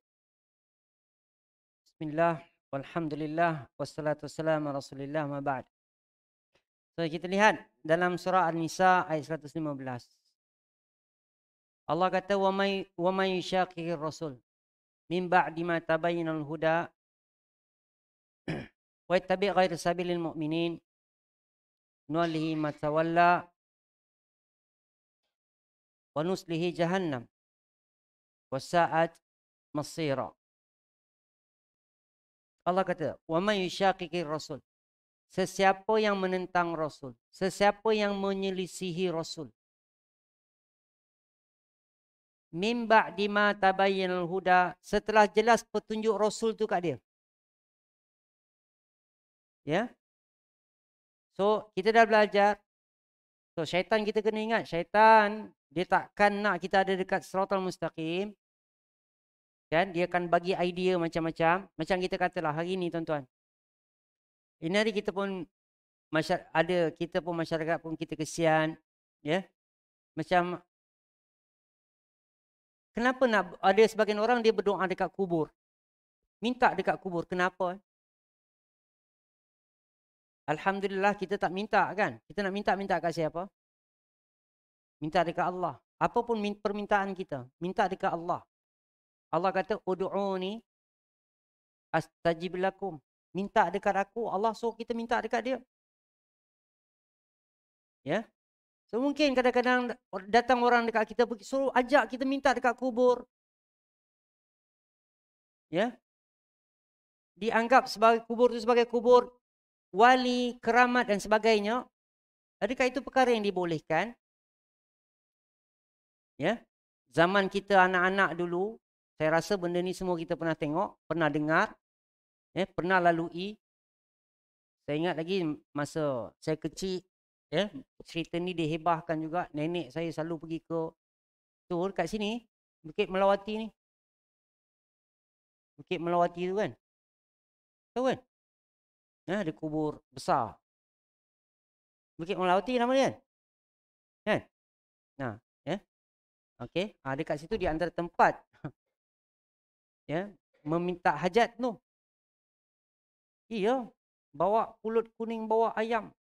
Bismillah, walhamdulillah, wassalatu wassalamu ala Rasulillah, ma ba'd. So kita lihat dalam surah An-Nisa ayat 115. Allah kata wa may yushaqiqir rasul min ba'di ma tabayyana al-huda wa yattabi' ghayra sabilil mu'minin nuwallihi ma tawalla wa nuslihi jahannam wasa'at masira. Allah kata wa may yushaqiqir rasul, sesiapa yang menentang Rasul, sesiapa yang menyelisihi Rasul, min ba'di ma tabayyanal huda, setelah jelas petunjuk Rasul tu kat dia. Ya. So kita dah belajar. So syaitan kita kena ingat, syaitan dia takkan nak kita ada dekat siratal mustaqim. Kan dia akan bagi idea macam-macam. Macam kita katalah hari ni tuan-tuan. Ini hari kita pun masyarakat pun kita kesian, ya. Macam kenapa nak ada sebagian orang dia berdoa dekat kubur. Minta dekat kubur. Kenapa? Alhamdulillah kita tak minta kan. Kita nak minta kat siapa? Minta dekat Allah. Apapun permintaan kita, minta dekat Allah. Allah kata ud'uni astajib lakum. Minta dekat aku, Allah suruh kita minta dekat dia. Ya. So mungkin kadang-kadang datang orang dekat kita suruh ajak kita minta dekat kubur. Ya. Dianggap sebagai kubur itu sebagai kubur wali, keramat dan sebagainya. Adakah itu perkara yang dibolehkan? Ya. Zaman kita anak-anak dulu, saya rasa benda ni semua kita pernah tengok, pernah dengar, ya, pernah lalui. Saya ingat lagi masa saya kecil, ya, cerita ni dihebahkan juga. Nenek saya selalu pergi ke tu dekat sini, Bukit Melawati ni. Bukit Melawati tu kan. Tahu kan? Ya, ada kubur besar. Bukit Melawati nama dia kan? Kan? Nah, ya. Okey, dekat situ di antara tempat ya, meminta hajat tu. Iya, bawa pulut kuning, bawa ayam.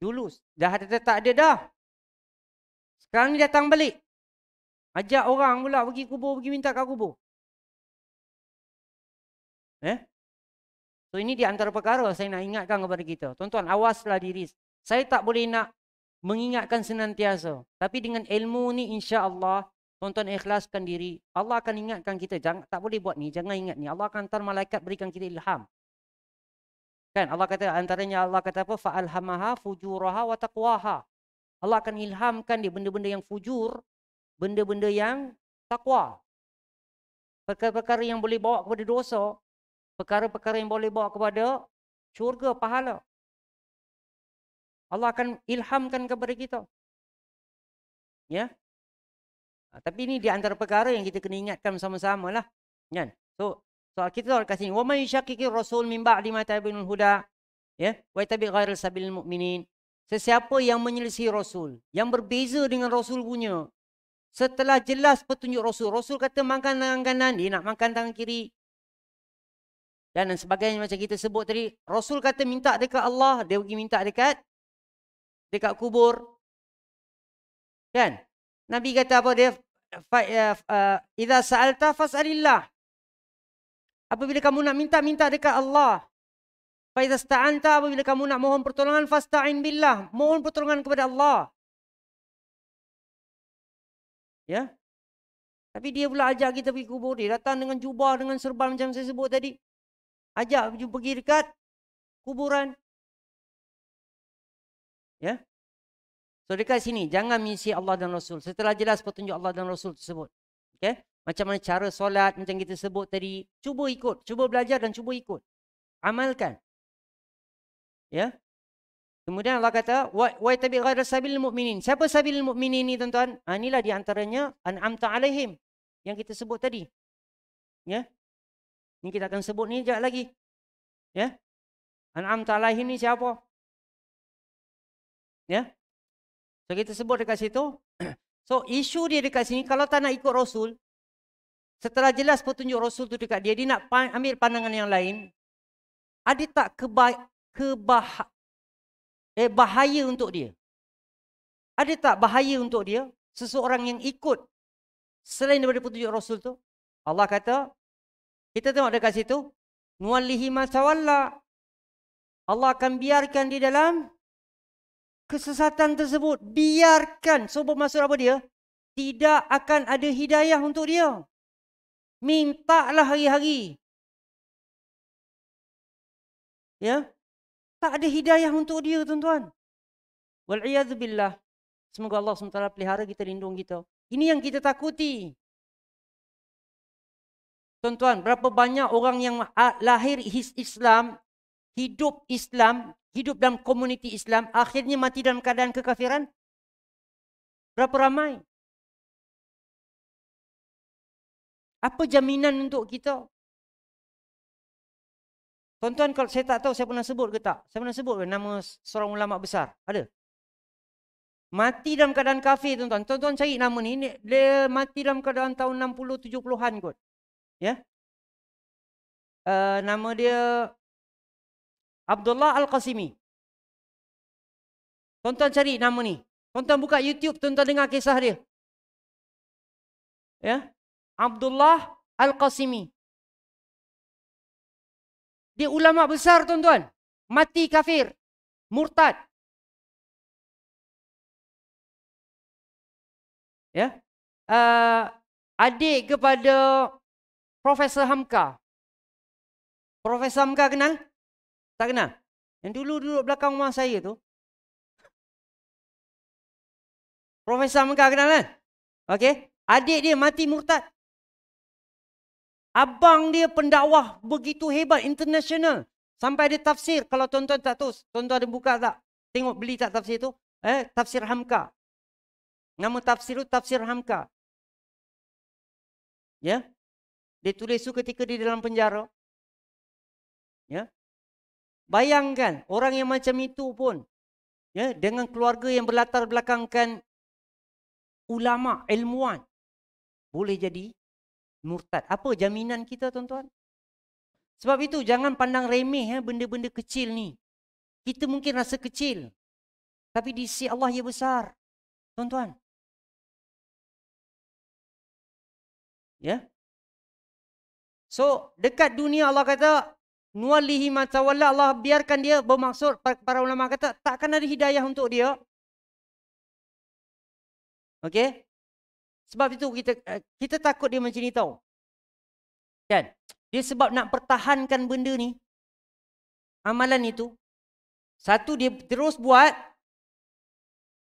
Dulu dah ada, tak ada dah. Sekarang ni datang balik. Ajak orang pula pergi kubur, pergi minta kat kubur. So ini di antara perkara saya nak ingatkan kepada kita. Tuan-tuan, awaslah diri. Saya tak boleh nak mengingatkan senantiasa. Tapi dengan ilmu ni insya-Allah tuan-tuan ikhlaskan diri, Allah akan ingatkan kita. Jangan, tak boleh buat ni, jangan ingat ni. Allah akan hantar malaikat berikan kita ilham. Kan Allah kata, antaranya Allah kata apa? Fa'alhamaha fujuraha wa taqwaha. Allah akan ilhamkan dia benda-benda yang fujur, benda-benda yang takwa. Perkara-perkara yang boleh bawa kepada dosa, perkara-perkara yang boleh bawa kepada syurga, pahala. Allah akan ilhamkan kepada kita. Ya. Tapi ini di antara perkara yang kita kena ingatkan sama-sama lah. Kan? So kita tahu kat sini, wa may yushaqiqir rasul min ba'di ma tabayyana huda, ya, wa yattabi' ghairal sabilil mu'minin. Sesiapa yang menyelisih rasul, yang berbeza dengan rasul punya, setelah jelas petunjuk rasul, rasul kata makan tangan kanan, dia nak makan tangan kiri. Dan sebagainya macam kita sebut tadi, rasul kata minta dekat Allah, dia pergi minta dekat kubur. Kan? Nabi kata apa dia? Idza sa'alta fas'alillah. Apabila kamu nak minta dekat Allah. Fa idza sta'anta, apabila kamu nak mohon pertolongan, fasta'in billah, mohon pertolongan kepada Allah. Ya. Tapi dia pula ajak kita pergi kubur, dia datang dengan jubah, dengan serban macam saya sebut tadi. Ajak pergi dekat kuburan. Ya. So dekat sini, jangan mengisi Allah dan Rasul setelah jelas petunjuk Allah dan Rasul tersebut. Okay? Macam mana cara solat, macam kita sebut tadi. Cuba ikut, cuba belajar dan cuba ikut. Amalkan. Ya. Kemudian Allah kata, wa yattabi' ghairal sabilil mu'minin. Siapa sabilil mu'minin ni tuan-tuan? Inilah di antaranya an'amta alaihim yang kita sebut tadi. Ya. Ni kita akan sebut ni sekejap lagi. Ya. An'amta alaihim ni siapa? Ya. So kita sebut dekat situ. So isu dia dekat sini, kalau tak nak ikut Rasul, setelah jelas petunjuk Rasul tu dekat dia, dia nak ambil pandangan yang lain. Ada tak bahaya untuk dia? Ada tak bahaya untuk dia seseorang yang ikut selain daripada petunjuk Rasul tu? Allah kata, kita tengok dekat situ, nuwallihi ma tawalla. Allah akan biarkan di dalam kesesatan tersebut. Biarkan. So bermaksud apa dia? Tidak akan ada hidayah untuk dia. Mintalah hari-hari. Ya. Tak ada hidayah untuk dia tuan-tuan. Wal'iyadzubillah. Semoga Allah SWT pelihara kita, lindung kita. Ini yang kita takuti. Tuan-tuan, berapa banyak orang yang lahir Islam, hidup dalam komuniti Islam, akhirnya mati dalam keadaan kekafiran? Berapa ramai? Apa jaminan untuk kita? Tuan-tuan, kalau saya tak tahu saya pernah sebut ke tak? Saya pernah sebut ke nama seorang ulama besar? Ada? Mati dalam keadaan kafir, tuan-tuan. Tuan-tuan cari nama ni. Dia mati dalam keadaan tahun 60-70-an kot. Ya? Nama dia Abdullah Al-Qasimi. Tuan-tuan cari nama ni. Tuan-tuan buka YouTube, tuan-tuan dengar kisah dia. Ya? Abdullah Al-Qasimi. Dia ulama besar tuan-tuan. Mati kafir. Murtad. Ya? Adik kepada Profesor Hamka. Profesor Hamka kenal? Tak kenal? Yang dulu duduk belakang rumah saya tu. Profesor Hamka kenal kan? Okey. Adik dia mati murtad. Abang dia pendakwah begitu hebat, international. Sampai ada tafsir. Kalau tuan-tuan tak tahu, tuan-tuan ada buka tak? Tengok beli tak tafsir tu? Tafsir Hamka. Nama tafsir tu Tafsir Hamka. Ya. Dia tulis tu ketika dia dalam penjara. Ya. Bayangkan orang yang macam itu pun, ya, dengan keluarga yang berlatar belakangkan ulama, ilmuwan, boleh jadi murtad. Apa jaminan kita tuan-tuan? Sebab itu jangan pandang remeh benda-benda kecil ni. Kita mungkin rasa kecil, tapi di sisi Allah ia besar. Tuan-tuan. Ya. So, dekat dunia Allah kata, nuwallihi ma tawalla, Allah biarkan dia, bermaksud para ulama kata, takkan ada hidayah untuk dia. Okey? Sebab itu kita takut dia macam ni tau. Kan? Dia sebab nak pertahankan benda ni, amalan itu. Satu, dia terus buat.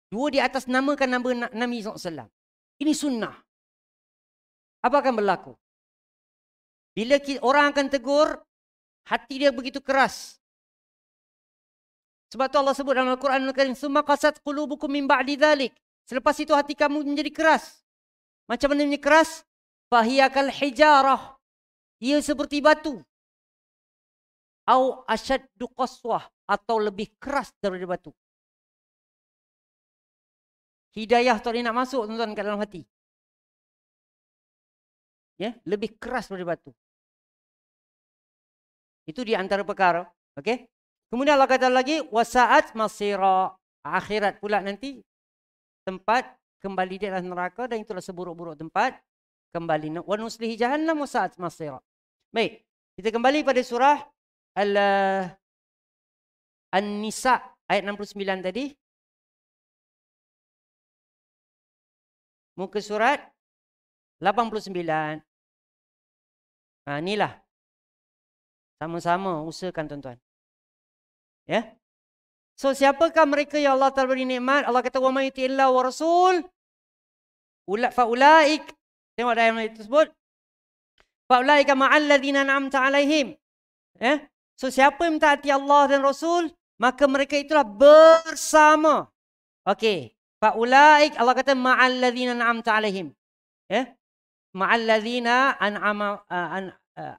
Dua, dia atas namakan nama Nabi SAW. Ini sunnah. Apa akan berlaku? Bila orang akan tegur, hati dia begitu keras. Sebab tu Allah sebut dalam Al-Quran Al-Karim, "Summa qasat qulubukum min ba'di dzalik." Selepas itu hati kamu menjadi keras. Macam mana menjadi keras? Fahiya kal hijarah. Ia seperti batu. Au asyaddu qaswah, atau lebih keras daripada batu. Hidayah tak boleh nak masuk tuan-tuan kat dalam hati. Ya, lebih keras daripada batu. Itu di antara perkara, okey? Kemudian Allah kata lagi, wasaat masira. Akhirat pula nanti tempat kembali dia adalah neraka, dan itulah seburuk-buruk tempat kembali. Wa nuslihi jahannam wasaat masira. Baik, kita kembali pada surah An-Nisa ayat 69 tadi. Muka surat 89. Inilah. Sama-sama usahakan tuan-tuan. Ya. So siapakah mereka yang Allah Taala beri nikmat? Allah kata wa may yuti'illahu wa rasul fa ulaik. Tengok ayat yang tersebut. Fa ulaika ma'al ladzina an'amta 'alaihim. Ya. So siapa yang mentaati Allah dan Rasul, maka mereka itulah bersama. Okey. Fa ulaik, Allah kata ma'al ladzina an'amta 'alaihim. Ya. Ma'al ladzina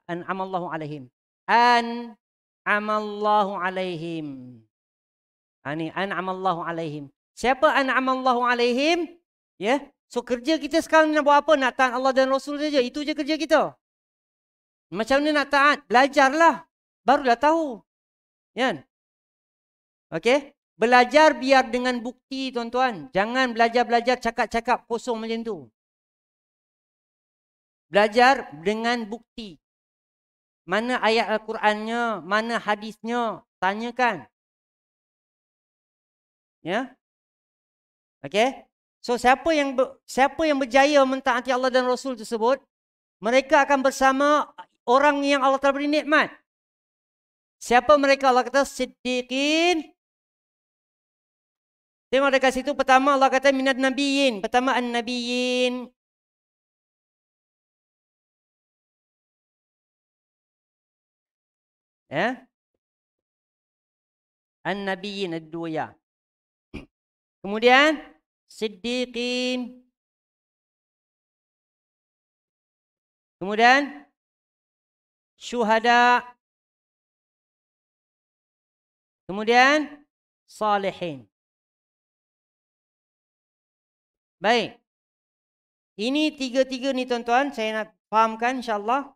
an'amallahu 'alaihim. An'amallahu 'alaihim. Ini an'amallahu 'alaihim. Siapa an'amallahu 'alaihim? Ya. So kerja kita sekarang nak buat apa? Nak taat Allah dan Rasul saja. Itu je kerja kita. Macam mana nak taat? Belajarlah. Barulah tahu. Ya. Okey? Belajar biar dengan bukti tuan-tuan. Jangan belajar-belajar cakap-cakap kosong macam tu. Belajar dengan bukti. Mana ayat Al-Qurannya, mana hadisnya, tanyakan. Ya. Okey? So siapa yang berjaya mentaati Allah dan Rasul tersebut, mereka akan bersama orang yang Allah Taala beri nikmat. Siapa mereka? Allah kata siddiqin. Tengok dekat situ, pertama Allah kata minad nabiyyin. Pertama an-nabiyyin. Ya. An-nabiyyin ada dua ya. Kemudian siddiqin. Kemudian syuhada. Kemudian salihin. Baik. Ini tiga-tiga ni tuan-tuan, saya nak fahamkan insya-Allah.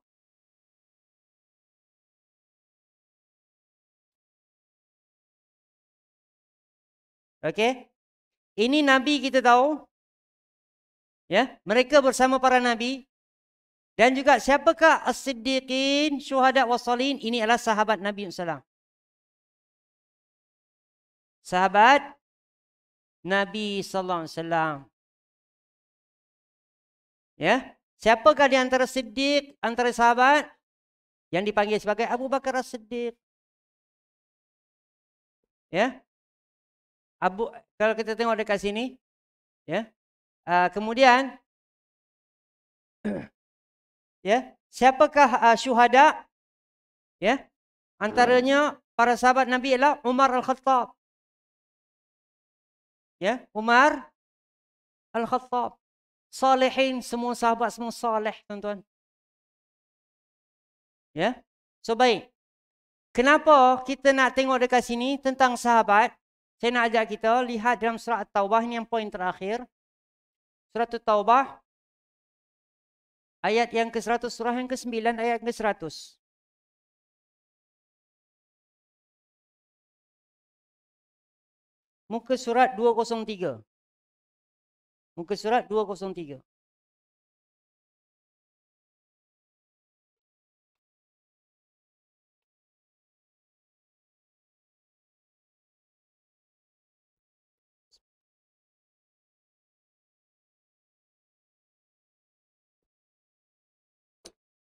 Okey. Ini nabi kita tahu. Ya, mereka bersama para nabi. Dan juga siapakah as-siddiqin, syuhada was-salihin? Ini adalah sahabat Nabi sallallahu alaihi wasallam. Sahabat Nabi sallallahu alaihi wasallam. Ya. Siapakah di antara siddiq, antara sahabat yang dipanggil sebagai Abu Bakar As-Siddiq? Ya. Kalau kita tengok dekat sini, ya. Kemudian ya, siapakah syuhada? Ya. Antaranya para sahabat Nabi ialah Umar Al-Khattab. Ya, Umar Al-Khattab. Salihin, semua sahabat semua saleh, tuan-tuan. Ya. So baik. Kenapa kita nak tengok dekat sini tentang sahabat? Saya nak ajak kita lihat dalam surah At-Taubah, ini yang poin terakhir. Surah At-Taubah ayat yang ke-100, surah yang ke-9 ayat ke-100. Muka surat 203. Muka surat 203.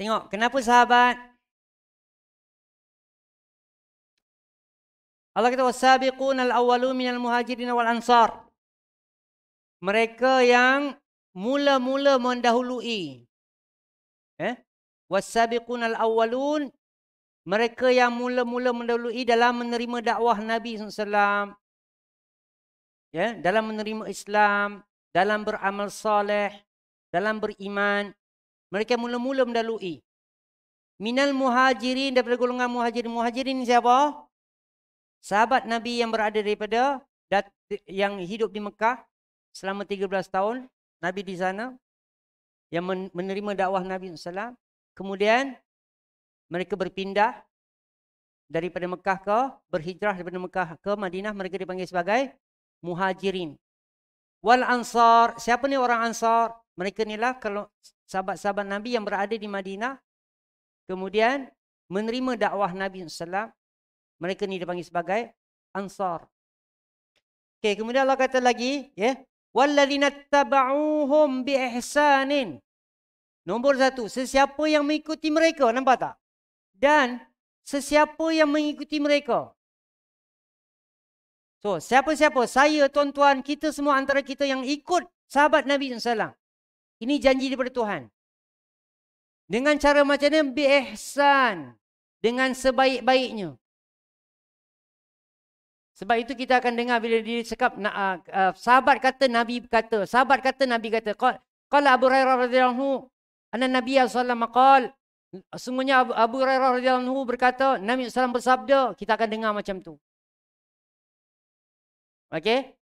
Tengok, kenapa sahabat? Allah kata wasabiqunal awwalun minal muhajirin wal ansar. Mereka yang mula-mula mendahului. Wasabiqunal awwalun, mereka yang mula-mula mendahului dalam menerima dakwah Nabi SAW. Dalam menerima Islam, dalam beramal soleh, dalam beriman. Mereka mula-mula mendahului. Minal muhajirin, daripada golongan muhajirin. Muhajirin ni siapa? Sahabat Nabi yang berada daripada yang hidup di Mekah selama 13 tahun. Nabi di sana yang menerima dakwah Nabi SAW. Kemudian mereka berpindah daripada Mekah berhijrah daripada Mekah ke Madinah. Mereka dipanggil sebagai muhajirin. Wal ansar, siapa ni orang ansar? Mereka ni lah kalau sahabat-sahabat Nabi yang berada di Madinah, kemudian menerima dakwah Nabi SAW. Mereka ni dipanggil sebagai ansar. Okey, kemudian Allah kata lagi, walladzina tabauhum bi ihsanin. Nombor 1, sesiapa yang mengikuti mereka, nampak tak? Dan sesiapa yang mengikuti mereka. So, siapa-siapa? Saya, tuan-tuan, kita semua antara kita yang ikut sahabat Nabi SAW. Ini janji daripada Tuhan. Dengan cara macam ni, bi ihsan. Dengan sebaik-baiknya. Sebab itu kita akan dengar bila dia cakap sahabat kata Nabi kata, sahabat kata Nabi kata. Qala Abu Hurairah radhiyallahu anhu, anna Nabi sallallahu alaihi wasallam qala, sungguhnya Abu Hurairah radhiyallahu anhu berkata, Nabi sallallahu bersabda, kita akan dengar macam tu. Okey?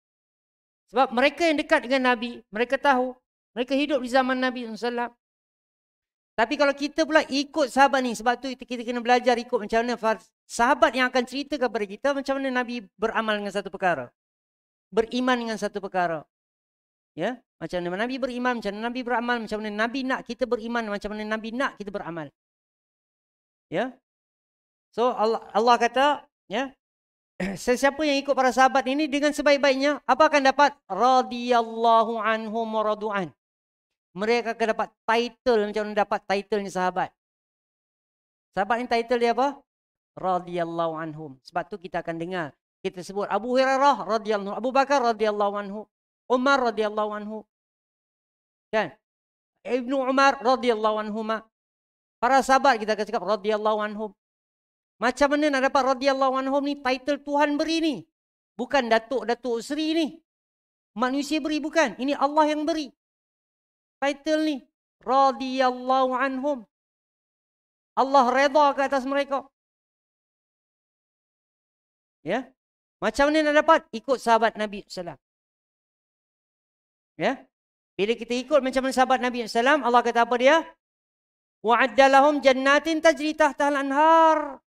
Sebab mereka yang dekat dengan Nabi, mereka tahu, mereka hidup di zaman Nabi sallallahu. Tapi kalau kita pula ikut sahabat ni, sebab tu kita kena belajar ikut macam mana sahabat yang akan cerita kepada kita macam mana Nabi beramal dengan satu perkara. Beriman dengan satu perkara. Ya, macam mana Nabi beriman, macam mana Nabi beramal, macam mana Nabi nak kita beriman, macam mana Nabi nak kita beramal. Ya. So Allah kata, ya, sesiapa yang ikut para sahabat ini dengan sebaik-baiknya, apa akan dapat? Radhiyallahu anhum wa radu'an. Mereka akan dapat title macam mana dapat titlenya sahabat. Sahabat ni title dia apa? Radhiyallahu anhum. Sebab tu kita akan dengar. Kita sebut Abu Hurairah radhiyallahu anhu, Abu Bakar radhiyallahu anhu, Umar radhiyallahu anhu. Dan Ibnu Umar radhiyallahu anhuma. Para sahabat kita akan cakap radhiyallahu anhum. Macam mana nak dapat radhiyallahu anhum ni? Title Tuhan beri ni. Bukan Datuk Seri ni. Manusia beri bukan. Ini Allah yang beri. Title ni. Radhiyallahu anhum. Allah redha ke atas mereka. Ya. Macam mana nak dapat? Ikut sahabat Nabi SAW. Ya. Bila kita ikut macam mana sahabat Nabi SAW, Allah kata apa dia? Wa'adda lahum jannatin tajri tahtahal anhar.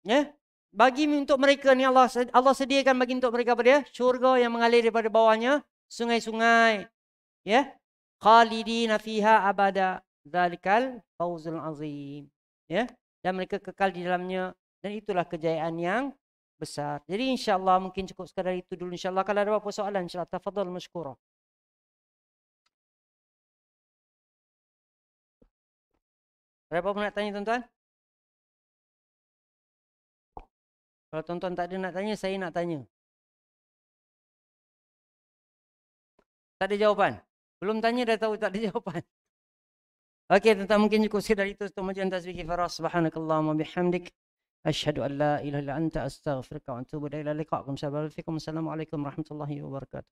Ya. Bagi untuk mereka ni Allah sediakan bagi untuk mereka apa dia? Syurga yang mengalir daripada bawahnya sungai-sungai. Ya. Khalidina fiha abada. Dzalikal fawzul azim. Ya. Dan mereka kekal di dalamnya. Dan itulah kejayaan yang besar. Jadi insyaAllah mungkin cukup sekadar itu dulu. InsyaAllah kalau ada apa soalan, insyaAllah tafadhal mashkura. Ada apa nak tanya tuan-tuan? Kalau tuan-tuan tak ada nak tanya, saya nak tanya. Tak ada jawapan? Belum tanya dah tahu tak ada jawapan. Okey, tuan-tuan mungkin cukup sekadar itu untuk majlis tasbih kifarah. Subhanakallahumma bihamdik. Asyhadu an la ilaha illa anta astaghfiruka wa atubu ilaik. Assalamualaikum warahmatullahi wabarakatuh.